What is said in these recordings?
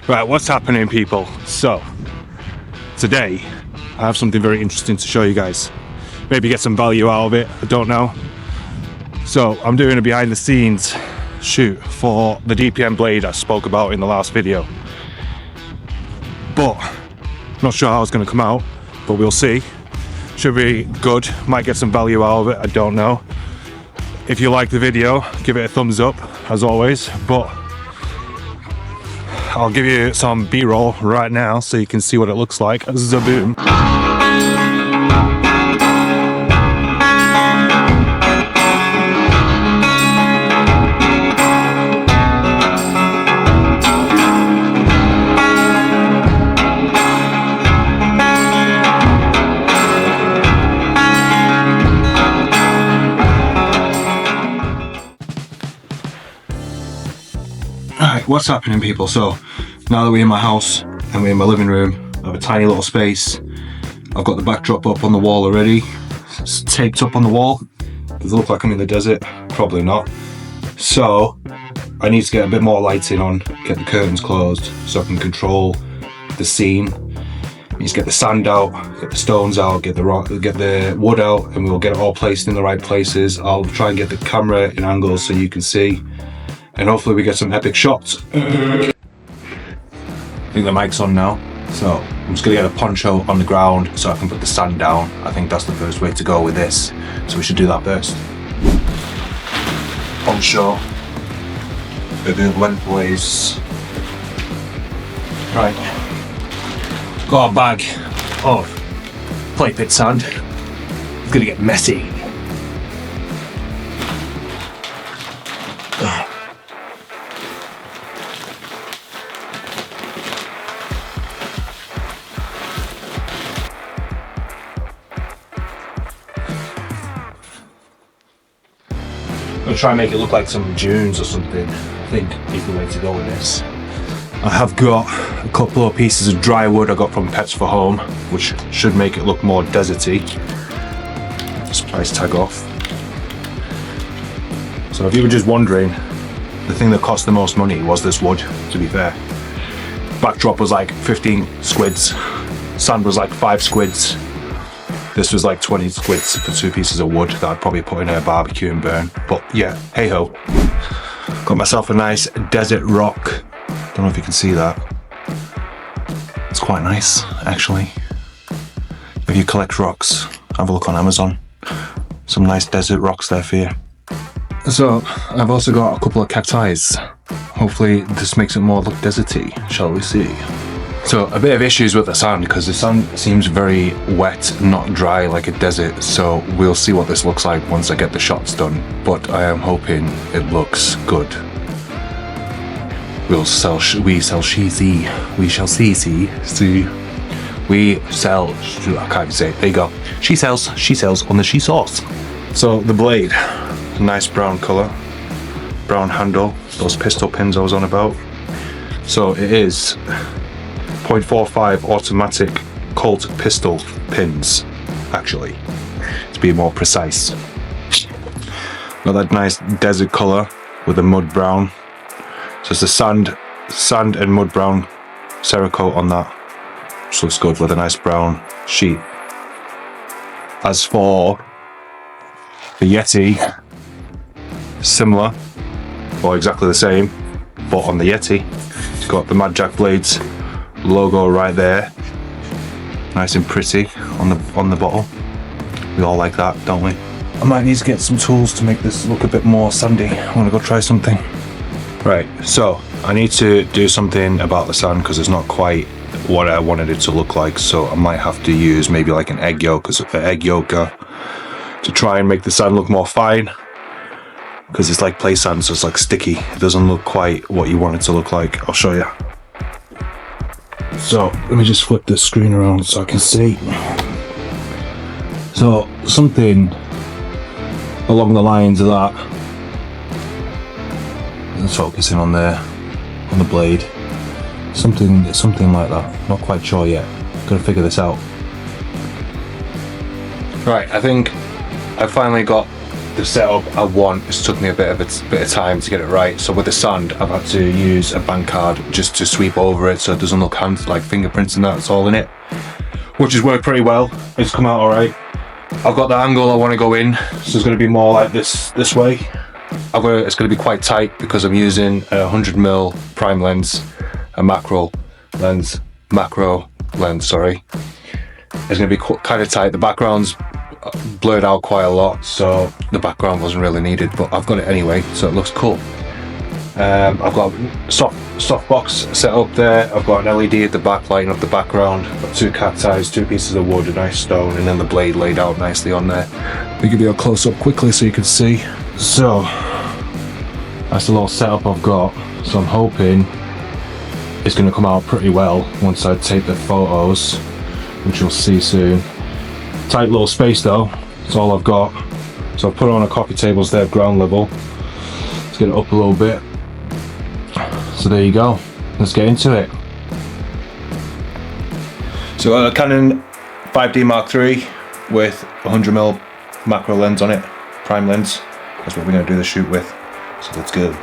Right, what's happening, people? So, today I have something very interesting to show you guys. Maybe get some value out of it, I don't know. So, I'm doing a behind the scenes shoot for the DPM blade I spoke about in the last video. But, not sure how it's going to come out, but we'll see. Should be good, might get some value out of it, I don't know. If you like the video, give it a thumbs up, as always, but I'll give you some B-roll right now so you can see what it looks like. Zaboom. Alright, what's happening, people? So now that we're in my house and we're in my living room, I have a tiny little space. I've got the backdrop up on the wall already. It's taped up on the wall. Does it look like I'm in the desert? Probably not. So I need to get a bit more lighting on, get the curtains closed so I can control the scene. I need to get the sand out, get the stones out, get the rock, get the wood out, and we'll get it all placed in the right places. I'll try and get the camera in angles so you can see, and hopefully we get some epic shots. I think the mic's on now, so I'm just gonna get a poncho on the ground so I can put the sand down. I think that's the first way to go with this, so we should do that first. Poncho, maybe lengthways. Right, got a bag of play pit sand. It's gonna get messy. I'm gonna try and make it look like some dunes or something. I think is the way to go with this. I have got a couple of pieces of dry wood I got from Pets for Home, which should make it look more deserty. Just price tag off. So if you were just wondering, the thing that cost the most money was this wood, to be fair. Backdrop was like 15 squids, sand was like 5 squids. This was like 20 squids for 2 pieces of wood that I'd probably put in a barbecue and burn. But yeah, hey ho. Got myself a nice desert rock. Don't know if you can see that. It's quite nice, actually. If you collect rocks, have a look on Amazon. Some nice desert rocks there for you. So, I've also got a couple of cacti. Hopefully this makes it more look deserty, shall we see. So a bit of issues with the sand because the sand seems very wet, not dry like a desert. So we'll see what this looks like once I get the shots done. But I am hoping it looks good. We shall see. I can't even say it. There you go. She sells on the she sauce. So the blade, a nice brown color, brown handle, those pistol pins I was on about. So it is 0.45 automatic Colt pistol pins, actually, to be more precise. Got that nice desert color with the mud brown. So it's a sand and mud brown Cerakote on that, which looks good with a nice brown sheet. As for the Yeti, similar or exactly the same, but on the Yeti, it's got the Mad Jack Blades logo right there, nice and pretty on the bottle. We all like that, don't we? I might need to get some tools to make this look a bit more sandy. I want to go try something. Right, so I need to do something about the sand because it's not quite what I wanted it to look like. So I might have to use maybe like an egg yolk to try and make the sand look more fine. Because it's like play sand, so it's like sticky. It doesn't look quite what you want it to look like. I'll show you. So let me just flip the screen around so I can see. So something along the lines of that. It's focusing on there, on the blade. Something like that. Not quite sure yet. Gotta figure this out. Right, I think I finally got the setup I want. It's took me a bit of time to get it right. So with the sand, I've had to use a bank card just to sweep over it so it doesn't look like fingerprints and that's all in it, which has worked pretty well. It's come out all right. I've got the angle I want to go in, so it's going to be more like this way. It's going to be quite tight because I'm using a 100mm prime lens, a macro lens, sorry. It's going to be kind of tight. The background's blurred out quite a lot, so the background wasn't really needed, but I've got it anyway, so it looks cool. I've got a softbox set up there. I've got an LED at the back lighting up the background. I've got 2 cacti, 2 pieces of wood, a nice stone, and then the blade laid out nicely on there. I'll give you a close up quickly so you can see. So that's the little setup I've got. So I'm hoping it's going to come out pretty well once I take the photos, which you'll see soon. Tight little space though, that's all I've got. So I've put on a coffee tables there, ground level. Let's get it up a little bit. So there you go, let's get into it. So a Canon 5D Mark III with 100mm macro lens on it, prime lens. That's what we're going to do the shoot with, so let's go.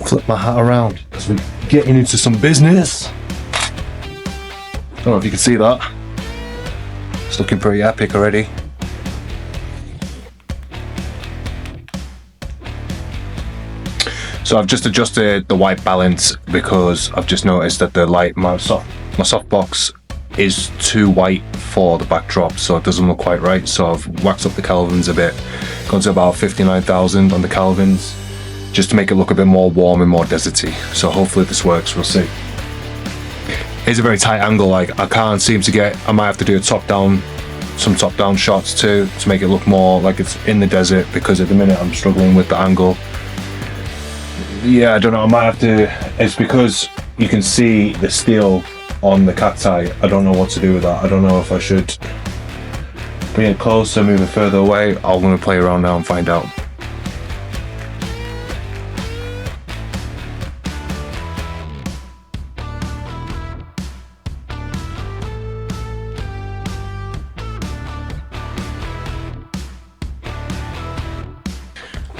Flip my hat around as we're getting into some business. I don't know if you can see that. It's looking pretty epic already. So I've just adjusted the white balance because I've just noticed that the light, my softbox is too white for the backdrop, so it doesn't look quite right. So I've waxed up the Kelvins a bit, gone to about 59,000 on the Kelvins, just to make it look a bit more warm and more deserty. So hopefully this works, we'll see. It's a very tight angle, like I can't seem to get, I might have to do some top down shots too, to make it look more like it's in the desert, because at the minute I'm struggling with the angle. Yeah, I don't know, I might have to, it's because you can see the steel on the cacti. I don't know what to do with that. I don't know if I should bring it closer, move it further away. I'm going to play around now and find out.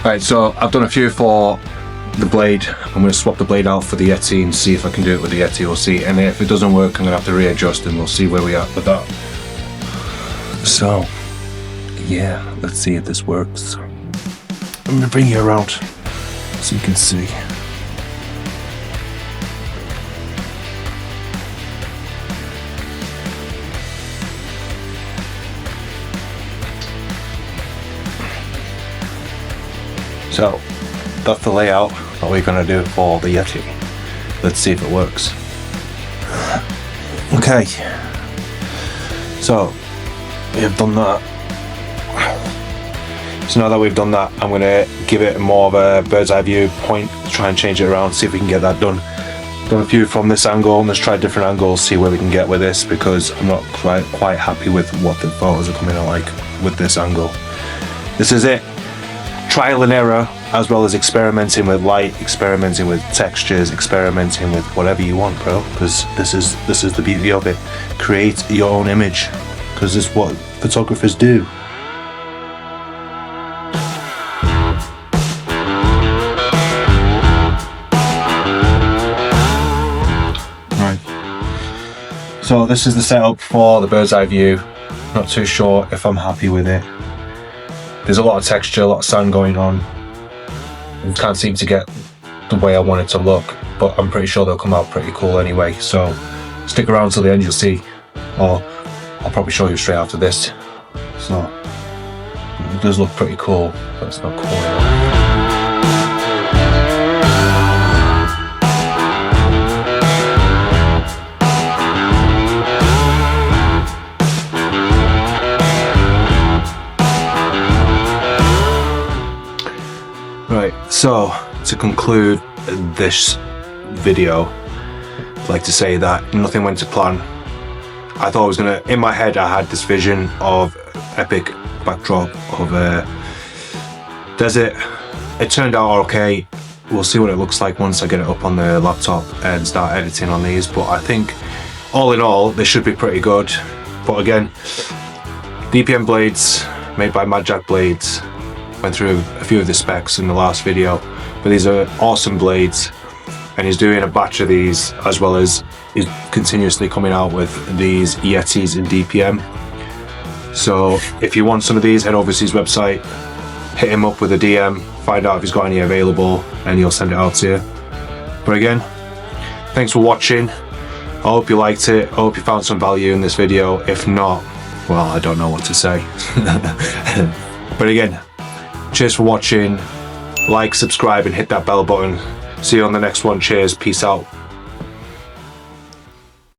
Right, so I've done a few for the blade. I'm going to swap the blade out for the Yeti and see if I can do it with the Yeti. We'll see, and if it doesn't work I'm going to have to readjust and we'll see where we are with that. So yeah, let's see if this works. I'm going to bring you around so you can see. So that's the layout that we're going to do for the Yeti. Let's see if it works. Okay, so we have done that. So now that we've done that, I'm going to give it more of a bird's eye view point, try and change it around, see if we can get that done. Done a few from this angle, and let's try different angles, see where we can get with this, because I'm not quite happy with what the photos are coming out like with this angle. This is it. Trial and error, as well as experimenting with light, experimenting with textures, experimenting with whatever you want, bro, because this is the beauty of it. Create your own image, because this is what photographers do. Right, so this is the setup for the bird's eye view. Not too sure if I'm happy with it. There's a lot of texture, a lot of sand going on. I can't seem to get the way I want it to look, but I'm pretty sure they'll come out pretty cool anyway. So stick around till the end, you'll see. Or I'll probably show you straight after this. So it does look pretty cool, but it's not cool enough. Right, so to conclude this video, I'd like to say that nothing went to plan. I thought I was gonna, in my head I had this vision of epic backdrop of a desert. It turned out okay. We'll see what it looks like once I get it up on the laptop and start editing on these, but I think all in all they should be pretty good. But again, DPM blades made by Mad Jack Blades. Went through a few of the specs in the last video, but these are awesome blades, and he's doing a batch of these, as well as he's continuously coming out with these Yetis in DPM. So if you want some of these, head over to his website, hit him up with a DM, find out if he's got any available, and he'll send it out to you. But again, thanks for watching. I hope you liked it. I hope you found some value in this video. If not, well, I don't know what to say. But again, cheers for watching. Like, subscribe, and hit that bell button. See you on the next one. Cheers. Peace out.